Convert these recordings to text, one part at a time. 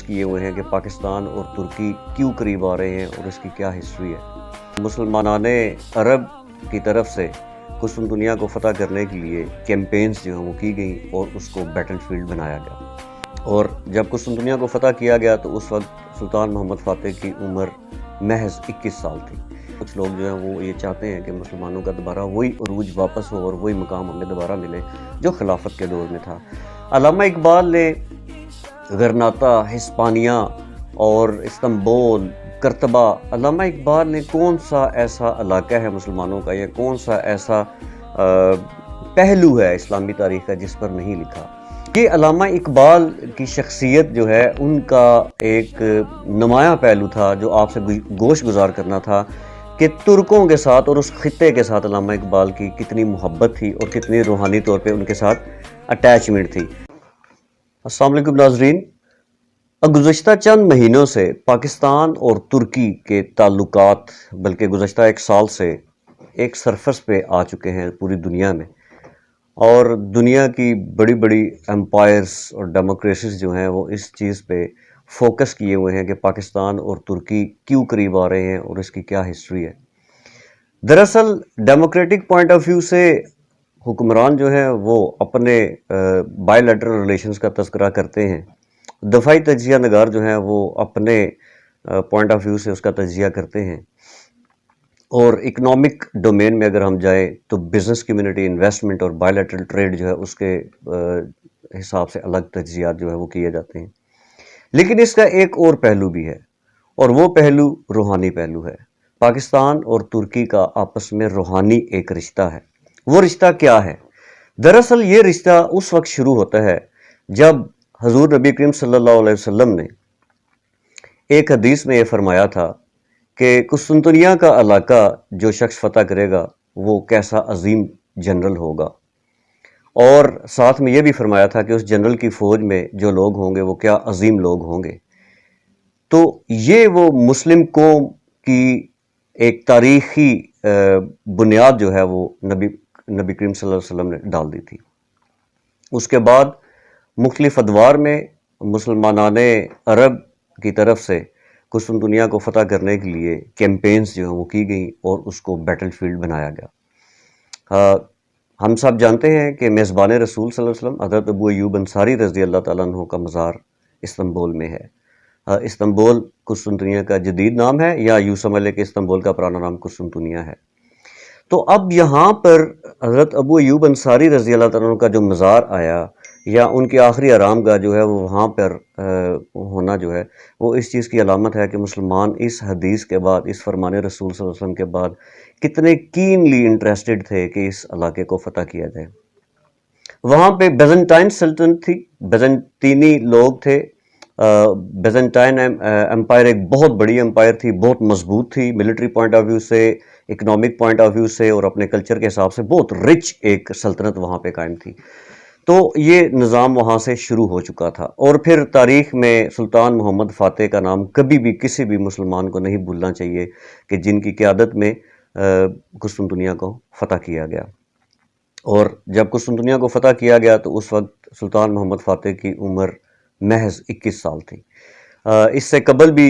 کیے ہوئے ہیں کہ پاکستان اور ترکی کیوں قریب آ رہے ہیں اور اس کی کیا ہسٹری ہے۔ مسلمانان عرب کی طرف سے قسطنطنیہ کو فتح کرنے کے لیے کیمپینز جو ہیں وہ کی گئیں اور اس کو بیٹل فیلڈ بنایا گیا، اور جب قسطنطنیہ کو فتح کیا گیا تو اس وقت سلطان محمد فاتح کی عمر محض 21 سال تھی۔ کچھ لوگ جو ہیں وہ یہ چاہتے ہیں کہ مسلمانوں کا دوبارہ وہی عروج واپس ہو اور وہی مقام ہمیں دوبارہ ملے جو خلافت کے دور میں تھا۔ علامہ اقبال نے غرناطہ، ہسپانیہ اور استنبول، کرتبہ، علامہ اقبال نے کون سا ایسا علاقہ ہے مسلمانوں کا یا کون سا ایسا پہلو ہے اسلامی تاریخ کا جس پر نہیں لکھا؟ یہ علامہ اقبال کی شخصیت جو ہے ان کا ایک نمایاں پہلو تھا جو آپ سے گوش گزار کرنا تھا کہ ترکوں کے ساتھ اور اس خطے کے ساتھ علامہ اقبال کی کتنی محبت تھی اور کتنی روحانی طور پہ ان کے ساتھ اٹیچمنٹ تھی۔ السلام علیکم ناظرین، گزشتہ چند مہینوں سے پاکستان اور ترکی کے تعلقات بلکہ گزشتہ ایک سال سے ایک سرفس پہ آ چکے ہیں پوری دنیا میں، اور دنیا کی بڑی بڑی امپائرز اور ڈیموکریسیز جو ہیں وہ اس چیز پہ فوکس کیے ہوئے ہیں کہ پاکستان اور ترکی کیوں قریب آ رہے ہیں اور اس کی کیا ہسٹری ہے۔ دراصل ڈیموکریٹک پوائنٹ آف ویو سے حکمران جو ہیں وہ اپنے بائی لیٹرل ریلیشنز کا تذکرہ کرتے ہیں، دفاعی تجزیہ نگار جو ہیں وہ اپنے پوائنٹ آف ویو سے اس کا تجزیہ کرتے ہیں، اور اکنامک ڈومین میں اگر ہم جائیں تو بزنس کمیونٹی، انویسٹمنٹ اور بائی لیٹرل ٹریڈ جو ہے اس کے حساب سے الگ تجزیات جو ہے وہ کیے جاتے ہیں۔ لیکن اس کا ایک اور پہلو بھی ہے، اور وہ پہلو روحانی پہلو ہے۔ پاکستان اور ترکی کا آپس میں روحانی ایک رشتہ ہے۔ وہ رشتہ کیا ہے؟ دراصل یہ رشتہ اس وقت شروع ہوتا ہے جب حضور نبی کریم صلی اللہ علیہ وسلم نے ایک حدیث میں یہ فرمایا تھا کہ قسطنطنیہ کا علاقہ جو شخص فتح کرے گا وہ کیسا عظیم جنرل ہوگا، اور ساتھ میں یہ بھی فرمایا تھا کہ اس جنرل کی فوج میں جو لوگ ہوں گے وہ کیا عظیم لوگ ہوں گے۔ تو یہ وہ مسلم قوم کی ایک تاریخی بنیاد جو ہے وہ نبی کریم صلی اللہ علیہ وسلم نے ڈال دی تھی۔ اس کے بعد مختلف ادوار میں مسلمانان عرب کی طرف سے قسطنطنیہ کو فتح کرنے کے لیے کیمپینز جو ہیں وہ کی گئیں اور اس کو بیٹل فیلڈ بنایا گیا۔ ہم سب جانتے ہیں کہ میزبان رسول صلی اللہ علیہ وسلم حضرت ابو ایوب انصاری رضی اللہ تعالیٰ عنہ کا مزار استنبول میں ہے۔ استنبول قسطنطنیہ کا جدید نام ہے، یا یوں سمجھ لے کہ استنبول کا پرانا نام قسطنطنیہ ہے۔ تو اب یہاں پر حضرت ابو ایوب انصاری رضی اللہ تعالیٰ عنہ کا جو مزار آیا یا ان کی آخری آرام گاہ جو ہے وہ وہاں پر ہونا جو ہے وہ اس چیز کی علامت ہے کہ مسلمان اس حدیث کے بعد، اس فرمان رسول صلی اللہ علیہ وسلم کے بعد کتنے کینلی انٹرسٹڈ تھے کہ اس علاقے کو فتح کیا جائے۔ وہاں پہ بیزنٹائن سلطنت تھی، بیزنٹینی لوگ تھے۔ بیزنٹائن امپائر ایک بہت بڑی امپائر تھی، بہت مضبوط تھی، ملٹری پوائنٹ آف ویو سے، اکنامک پوائنٹ آف ویو سے اور اپنے کلچر کے حساب سے بہت رچ ایک سلطنت وہاں پہ قائم تھی۔ تو یہ نظام وہاں سے شروع ہو چکا تھا، اور پھر تاریخ میں سلطان محمد فاتح کا نام کبھی بھی کسی بھی مسلمان کو نہیں بھولنا چاہیے کہ جن کی قیادت میں قسطنطنیہ کو فتح کیا گیا۔ اور جب قسطنطنیہ کو فتح کیا گیا تو اس وقت سلطان محمد فاتح کی عمر محض 21 سال تھی۔ اس سے قبل بھی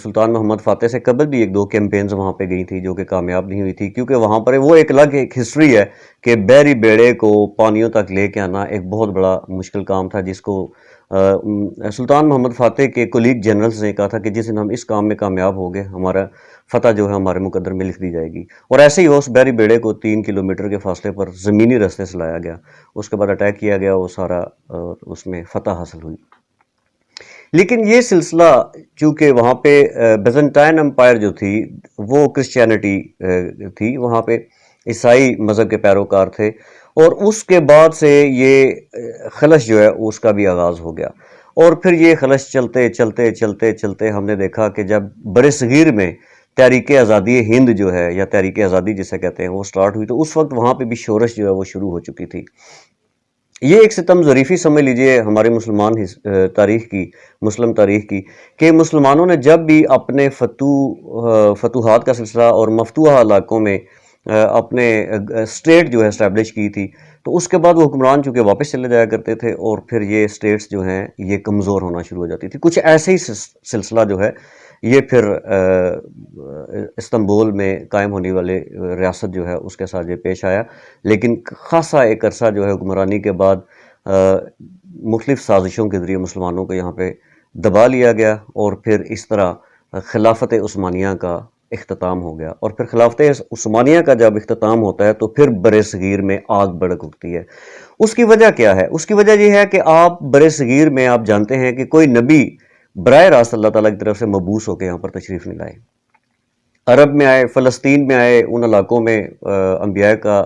سلطان محمد فاتح سے قبل بھی ایک دو کیمپینز وہاں پہ گئی تھی جو کہ کامیاب نہیں ہوئی تھی، کیونکہ وہاں پر وہ ایک الگ ایک ہسٹری ہے کہ بحری بیڑے کو پانیوں تک لے کے آنا ایک بہت بڑا مشکل کام تھا، جس کو سلطان محمد فاتح کے کولیگ جنرلز نے کہا تھا کہ جس دن ہم اس کام میں کامیاب ہو گئے ہمارا فتح جو ہے ہمارے مقدر میں لکھ دی جائے گی۔ اور ایسے ہی اس بحری بیڑے کو 3 کلومیٹر کے فاصلے پر زمینی رستے سے لایا گیا، اس کے بعد اٹیک کیا گیا، وہ سارا اس میں فتح حاصل ہوئی۔ لیکن یہ سلسلہ چونکہ وہاں پہ بیزنٹائن امپائر جو تھی وہ کرسچینٹی تھی، وہاں پہ عیسائی مذہب کے پیروکار تھے، اور اس کے بعد سے یہ خلش جو ہے اس کا بھی آغاز ہو گیا، اور پھر یہ خلش چلتے چلتے چلتے چلتے ہم نے دیکھا کہ جب برِ صغیر میں تحریک آزادی ہند جو ہے یا تحریک آزادی جسے کہتے ہیں وہ سٹارٹ ہوئی، تو اس وقت وہاں پہ بھی شورش جو ہے وہ شروع ہو چکی تھی۔ یہ ایک ستم ظریفی سمجھ لیجئے ہمارے مسلمان تاریخ کی، مسلم تاریخ کی، کہ مسلمانوں نے جب بھی اپنے فتوحات کا سلسلہ اور مفتوحہ علاقوں میں اپنے اسٹیٹ جو ہے اسٹیبلش کی تھی، تو اس کے بعد وہ حکمران چونکہ واپس چلے جایا کرتے تھے اور پھر یہ اسٹیٹس جو ہیں یہ کمزور ہونا شروع ہو جاتی تھی. کچھ ایسے ہی سلسلہ جو ہے یہ پھر استنبول میں قائم ہونے والے ریاست جو ہے اس کے ساتھ یہ پیش آیا. لیکن خاصا ایک عرصہ جو ہے حکمرانی کے بعد مختلف سازشوں کے ذریعے مسلمانوں کو یہاں پہ دبا لیا گیا اور پھر اس طرح خلافت عثمانیہ کا اختتام ہو گیا. اور پھر خلافت عثمانیہ کا جب اختتام ہوتا ہے تو پھر برِ صغیر میں آگ بھڑک اٹھتی ہے. اس کی وجہ کیا ہے؟ اس کی وجہ یہ ہے کہ آپ برِ صغیر میں آپ جانتے ہیں کہ کوئی نبی براہ راست اللہ تعالیٰ کی طرف سے مبعوث ہو کے یہاں پر تشریف نہیں لائے. عرب میں آئے، فلسطین میں آئے، ان علاقوں میں انبیاء کا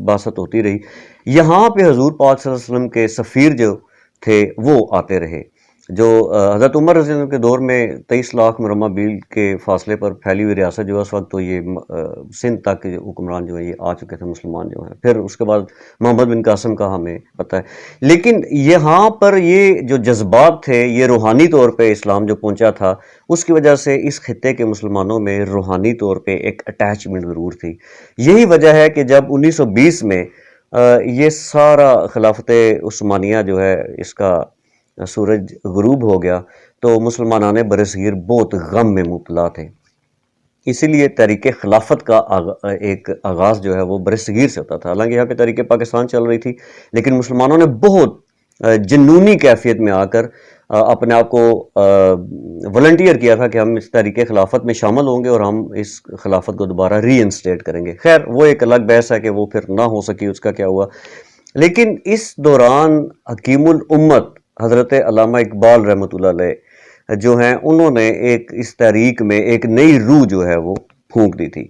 بعثت ہوتی رہی. یہاں پہ حضور پاک صلی اللہ علیہ وسلم کے سفیر جو تھے وہ آتے رہے. جو حضرت عمر رضی اللہ عنہ کے دور میں 23 لاکھ مربع میل کے فاصلے پر پھیلی ہوئی ریاست جو ہے اس وقت تو یہ سندھ تک کے حکمران جو ہیں یہ آ چکے تھے مسلمان جو ہیں. پھر اس کے بعد محمد بن قاسم کا ہمیں پتہ ہے. لیکن یہاں پر یہ جو جذبات تھے یہ روحانی طور پہ اسلام جو پہنچا تھا اس کی وجہ سے اس خطے کے مسلمانوں میں روحانی طور پہ ایک اٹیچمنٹ ضرور تھی. یہی وجہ ہے کہ جب 1920 میں یہ سارا خلافت عثمانیہ جو ہے اس کا سورج غروب ہو گیا تو مسلمانان برصغیر بہت غم میں مبتلا تھے. اسی لیے تحریک خلافت کا ایک آغاز جو ہے وہ برصغیر سے ہوتا تھا. حالانکہ یہاں پہ تحریک پاکستان چل رہی تھی لیکن مسلمانوں نے بہت جنونی کیفیت میں آ کر اپنے آپ کو والنٹیئر کیا تھا کہ ہم اس تحریک خلافت میں شامل ہوں گے اور ہم اس خلافت کو دوبارہ ری انسٹیٹ کریں گے. خیر وہ ایک الگ بحث ہے کہ وہ پھر نہ ہو سکی، اس کا کیا ہوا. لیکن اس دوران حکیم الامت حضرت علامہ اقبال رحمۃ اللہ علیہ جو ہیں انہوں نے ایک اس تحریک میں ایک نئی روح جو ہے وہ پھونک دی تھی.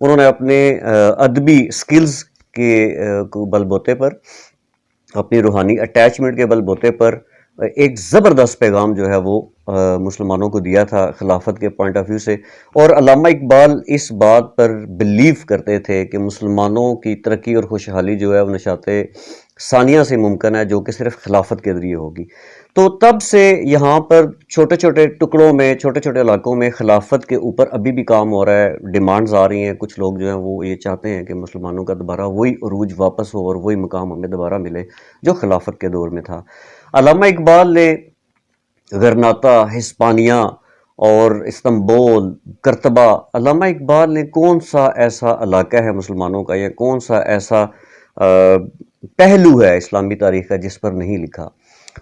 انہوں نے اپنے ادبی سکلز کے بل بوتے پر، اپنی روحانی اٹیچمنٹ کے بل بوتے پر ایک زبردست پیغام جو ہے وہ مسلمانوں کو دیا تھا خلافت کے پوائنٹ آف ویو سے. اور علامہ اقبال اس بات پر بلیو کرتے تھے کہ مسلمانوں کی ترقی اور خوشحالی جو ہے وہ نشاط ثانیہ سے ممکن ہے جو کہ صرف خلافت کے ذریعے ہوگی. تو تب سے یہاں پر چھوٹے چھوٹے ٹکڑوں میں، چھوٹے چھوٹے علاقوں میں خلافت کے اوپر ابھی بھی کام ہو رہا ہے. ڈیمانڈز آ رہی ہیں. کچھ لوگ جو ہیں وہ یہ چاہتے ہیں کہ مسلمانوں کا دوبارہ وہی عروج واپس ہو اور وہی مقام ہمیں دوبارہ ملے جو خلافت کے دور میں تھا. علامہ اقبال نے غرناطہ، ہسپانیہ اور استنبول، کرتبہ، علامہ اقبال نے کون سا ایسا علاقہ ہے مسلمانوں کا یا کون سا ایسا پہلو ہے اسلامی تاریخ کا جس پر نہیں لکھا.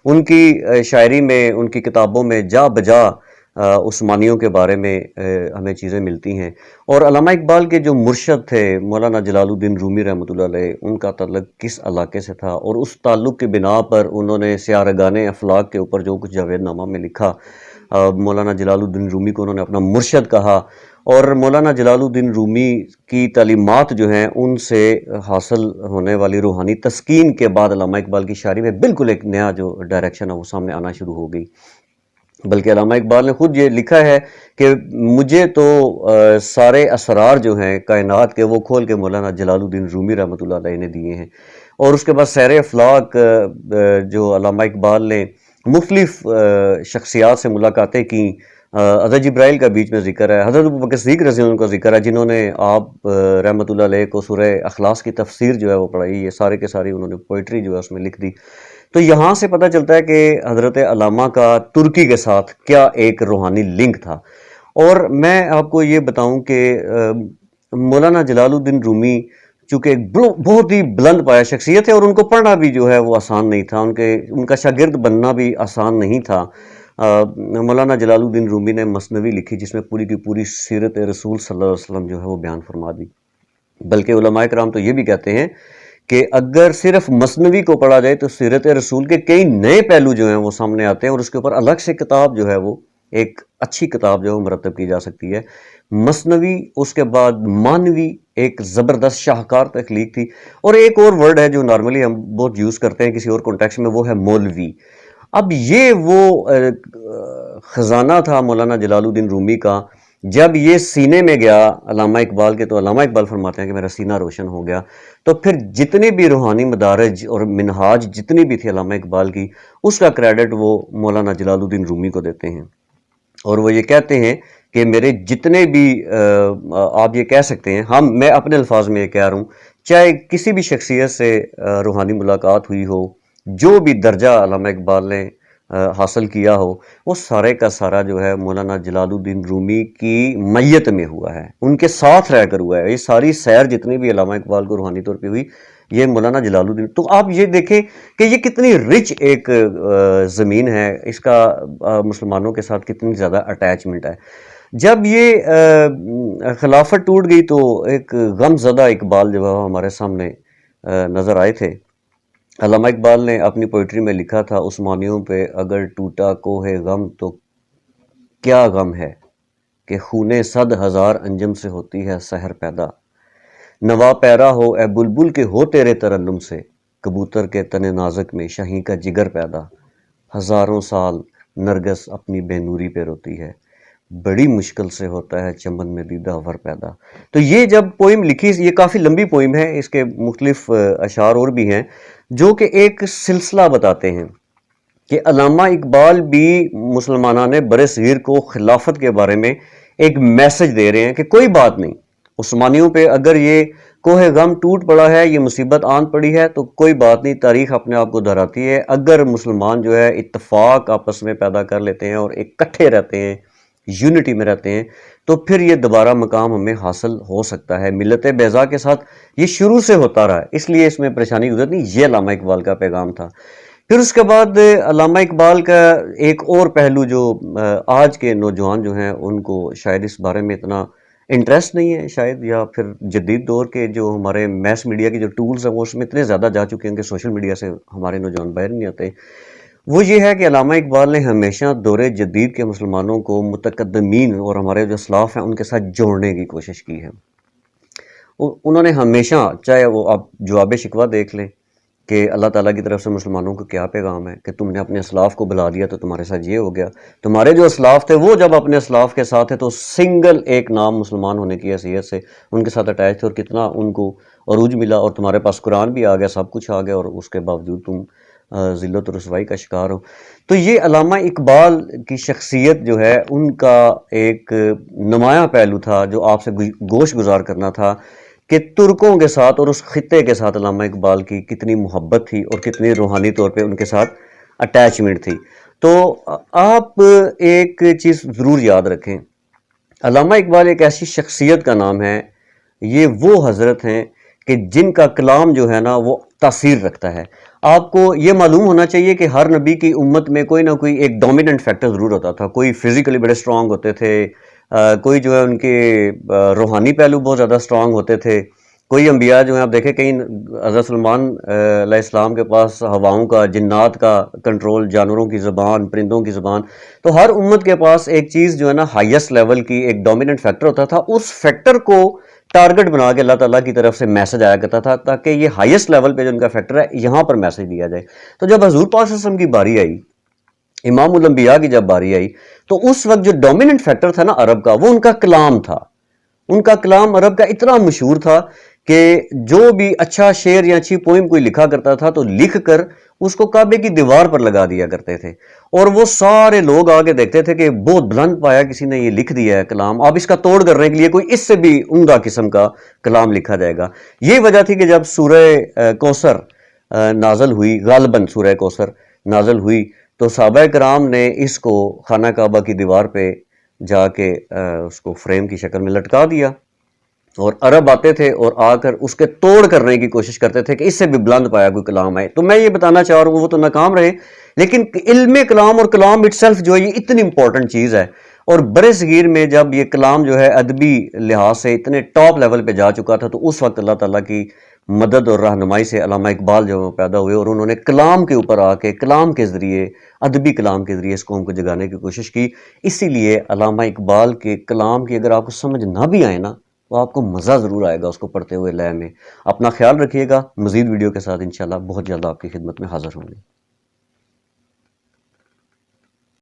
ان کی شاعری میں، ان کی کتابوں میں جا بجا عثمانیوں کے بارے میں ہمیں چیزیں ملتی ہیں. اور علامہ اقبال کے جو مرشد تھے مولانا جلال الدین رومی رحمۃ اللہ علیہ، ان کا تعلق کس علاقے سے تھا اور اس تعلق کی بنا پر انہوں نے سیارگان افلاک کے اوپر جو کچھ جاوید نامہ میں لکھا. مولانا جلال الدین رومی کو انہوں نے اپنا مرشد کہا اور مولانا جلال الدین رومی کی تعلیمات جو ہیں ان سے حاصل ہونے والی روحانی تسکین کے بعد علامہ اقبال کی شاعری میں بالکل ایک نیا جو ڈائریکشن ہے وہ سامنے آنا شروع ہو گئی. بلکہ علامہ اقبال نے خود یہ لکھا ہے کہ مجھے تو سارے اسرار جو ہیں کائنات کے وہ کھول کے مولانا جلال الدین رومی رحمۃ اللہ علیہ نے دیے ہیں. اور اس کے بعد سیر افلاک جو علامہ اقبال نے مختلف شخصیات سے ملاقاتیں کیں. حضرت جبرائیل کا بیچ میں ذکر ہے، حضرت ابوبکر صدیق رضی اللہ عنہ کا ذکر ہے جنہوں نے آپ رحمۃ اللہ علیہ کو سورہ اخلاص کی تفسیر جو ہے وہ پڑھائی. یہ سارے کے ساری انہوں نے پوئٹری جو ہے اس میں لکھ دی. تو یہاں سے پتہ چلتا ہے کہ حضرت علامہ کا ترکی کے ساتھ کیا ایک روحانی لنک تھا. اور میں آپ کو یہ بتاؤں کہ مولانا جلال الدین رومی چونکہ ایک بہت ہی بلند پایہ شخصیت ہے اور ان کو پڑھنا بھی جو ہے وہ آسان نہیں تھا، ان کا شاگرد بننا بھی آسان نہیں تھا. مولانا جلال الدین رومی نے مثنوی لکھی جس میں پوری کی پوری سیرت رسول صلی اللہ علیہ وسلم جو ہے وہ بیان فرما دی. بلکہ علماء کرام تو یہ بھی کہتے ہیں کہ اگر صرف مثنوی کو پڑھا جائے تو سیرت رسول کے کئی نئے پہلو جو ہیں وہ سامنے آتے ہیں اور اس کے اوپر الگ سے کتاب جو ہے وہ ایک اچھی کتاب جو ہے وہ مرتب کی جا سکتی ہے. مثنوی، اس کے بعد مانوی ایک زبردست شاہکار تخلیق تھی. اور ایک اور ورڈ ہے جو نارملی ہم بہت یوز کرتے ہیں کسی اور کانٹیکسٹ میں، وہ ہے مولوی. اب یہ وہ خزانہ تھا مولانا جلال الدین رومی کا، جب یہ سینے میں گیا علامہ اقبال کے تو علامہ اقبال فرماتے ہیں کہ میرا سینہ روشن ہو گیا. تو پھر جتنے بھی روحانی مدارج اور منہاج جتنی بھی تھی علامہ اقبال کی، اس کا کریڈٹ وہ مولانا جلال الدین رومی کو دیتے ہیں. اور وہ یہ کہتے ہیں کہ میرے جتنے بھی آپ یہ کہہ سکتے ہیں، میں اپنے الفاظ میں یہ کہہ رہا ہوں چاہے کسی بھی شخصیت سے روحانی ملاقات ہوئی ہو، جو بھی درجہ علامہ اقبال نے حاصل کیا ہو، وہ سارے کا سارا جو ہے مولانا جلال الدین رومی کی میت میں ہوا ہے، ان کے ساتھ رہ کر ہوا ہے۔ یہ ساری سیر جتنی بھی علامہ اقبال کو روحانی طور پہ ہوئی، یہ مولانا جلال الدین۔ تو آپ یہ دیکھیں کہ یہ کتنی رچ ایک زمین ہے، اس کا مسلمانوں کے ساتھ کتنی زیادہ اٹیچمنٹ ہے۔ جب یہ خلافت ٹوٹ گئی تو ایک غم زدہ اقبال جو ہے ہمارے سامنے نظر آئے تھے۔ علامہ اقبال نے اپنی پوئٹری میں لکھا تھا، عثمانیوں پہ اگر ٹوٹا کوہ غم تو کیا غم ہے کہ خونے 100,000 انجم سے ہوتی ہے سحر پیدا۔ نوا پیرا ہو اے بلبل کے ہو تیرے ترنم سے، کبوتر کے تن نازک میں شاہین کا جگر پیدا۔ ہزاروں سال نرگس اپنی بے نوری پہ روتی ہے، بڑی مشکل سے ہوتا ہے چمن میں دیدہ ور پیدا۔ تو یہ جب پوئم لکھی، یہ کافی لمبی پوئم ہے، اس کے مختلف اشعار اور بھی ہیں جو کہ ایک سلسلہ بتاتے ہیں کہ علامہ اقبال بھی مسلمانان بر صغیر کو خلافت کے بارے میں ایک میسج دے رہے ہیں کہ کوئی بات نہیں، عثمانیوں پہ اگر یہ کوہ غم ٹوٹ پڑا ہے، یہ مصیبت آن پڑی ہے تو کوئی بات نہیں، تاریخ اپنے آپ کو دہراتی ہے۔ اگر مسلمان جو ہے اتفاق آپس میں پیدا کر لیتے ہیں اور اکٹھے رہتے ہیں، یونٹی میں رہتے ہیں، تو پھر یہ دوبارہ مقام ہمیں حاصل ہو سکتا ہے۔ ملت بیضا کے ساتھ یہ شروع سے ہوتا رہا ہے، اس لیے اس میں پریشانی گزرت نہیں۔ یہ علامہ اقبال کا پیغام تھا۔ پھر اس کے بعد علامہ اقبال کا ایک اور پہلو جو آج کے نوجوان جو ہیں ان کو شاید اس بارے میں اتنا انٹرسٹ نہیں ہے شاید، یا پھر جدید دور کے جو ہمارے میس میڈیا کے جو ٹولز ہیں وہ اس میں اتنے زیادہ جا چکے ہیں کہ سوشل میڈیا سے ہمارے نوجوان باہر نہیں آتے۔ وہ یہ ہے کہ علامہ اقبال نے ہمیشہ دور جدید کے مسلمانوں کو متقدمین اور ہمارے جو اسلاف ہیں ان کے ساتھ جوڑنے کی کوشش کی ہے۔ انہوں نے ہمیشہ، چاہے وہ آپ جواب شکوہ دیکھ لیں کہ اللہ تعالیٰ کی طرف سے مسلمانوں کو کیا پیغام ہے کہ تم نے اپنے اسلاف کو بلا دیا تو تمہارے ساتھ یہ ہو گیا، تمہارے جو اسلاف تھے وہ جب اپنے اسلاف کے ساتھ ہے تو سنگل ایک نام مسلمان ہونے کی حیثیت سے ان کے ساتھ اٹیچ تھے، اور کتنا ان کو عروج ملا، اور تمہارے پاس قرآن بھی آ گیا، سب کچھ آ گیا، اور اس کے باوجود تم ذلت و رسوائی کا شکار ہو۔ تو یہ علامہ اقبال کی شخصیت جو ہے ان کا ایک نمایاں پہلو تھا جو آپ سے گوش گزار کرنا تھا کہ ترکوں کے ساتھ اور اس خطے کے ساتھ علامہ اقبال کی کتنی محبت تھی اور کتنی روحانی طور پہ ان کے ساتھ اٹیچمنٹ تھی۔ تو آپ ایک چیز ضرور یاد رکھیں، علامہ اقبال ایک ایسی شخصیت کا نام ہے، یہ وہ حضرت ہیں کہ جن کا کلام جو ہے نا وہ تاثیر رکھتا ہے۔ آپ کو یہ معلوم ہونا چاہیے کہ ہر نبی کی امت میں کوئی نہ کوئی ایک ڈومیننٹ فیکٹر ضرور ہوتا تھا، کوئی فزیکلی بڑے اسٹرانگ ہوتے تھے، کوئی جو ہے ان کے روحانی پہلو بہت زیادہ اسٹرانگ ہوتے تھے، کوئی انبیاء جو ہیں آپ دیکھیں کہیں حضرت سلمان علیہ السلام کے پاس ہواؤں کا، جنات کا کنٹرول، جانوروں کی زبان، پرندوں کی زبان۔ تو ہر امت کے پاس ایک چیز جو ہے نا ہائیسٹ لیول کی ایک ڈومیننٹ فیکٹر ہوتا تھا، اس فیکٹر کو ٹارگٹ بنا کے اللہ تعالیٰ کی طرف سے میسج آیا کرتا تھا تاکہ یہ ہائیسٹ لیول پہ جو ان کا فیکٹر ہے یہاں پر میسج دیا جائے۔ تو جب حضور پاک صلی اللہ علیہ وسلم کی باری آئی، امام الانبیاء کی جب باری آئی، تو اس وقت جو ڈومیننٹ فیکٹر تھا نا عرب کا، وہ ان کا کلام تھا۔ ان کا کلام عرب کا اتنا مشہور تھا کہ جو بھی اچھا شعر یا اچھی پوئم کوئی لکھا کرتا تھا تو لکھ کر اس کو کعبے کی دیوار پر لگا دیا کرتے تھے، اور وہ سارے لوگ آگے دیکھتے تھے کہ بہت بلند پایا کسی نے یہ لکھ دیا ہے کلام، اب اس کا توڑ کرنے کے لیے کوئی اس سے بھی عمدہ قسم کا کلام لکھا جائے گا۔ یہ وجہ تھی کہ جب سورہ کوثر نازل ہوئی، غالباً سورہ کوثر نازل ہوئی، تو صحابہ کرام نے اس کو خانہ کعبہ کی دیوار پہ جا کے اس کو فریم کی شکل میں لٹکا دیا، اور عرب آتے تھے اور آ کر اس کے توڑ کرنے کی کوشش کرتے تھے کہ اس سے بھی بلند پایا کوئی کلام آئے۔ تو میں یہ بتانا چاہ رہا ہوں وہ تو ناکام رہے، لیکن علم کلام اور کلام اٹ سیلف جو ہے یہ اتنی امپورٹنٹ چیز ہے، اور بر صغیر میں جب یہ کلام جو ہے ادبی لحاظ سے اتنے ٹاپ لیول پہ جا چکا تھا، تو اس وقت اللہ تعالیٰ کی مدد اور رہنمائی سے علامہ اقبال جو پیدا ہوئے، اور انہوں نے کلام کے اوپر آ کے کلام کے ذریعے، ادبی کلام کے ذریعے اس قوم کو جگانے کی کوشش کی۔ اسی لیے علامہ اقبال کے کلام کی اگر آپ کو سمجھ نہ بھی آئے نا تو آپ کو مزہ ضرور آئے گا اس کو پڑھتے ہوئے لے میں۔ اپنا خیال رکھیے گا، مزید ویڈیو کے ساتھ انشاءاللہ بہت جلد آپ کی خدمت میں حاضر ہوں گے۔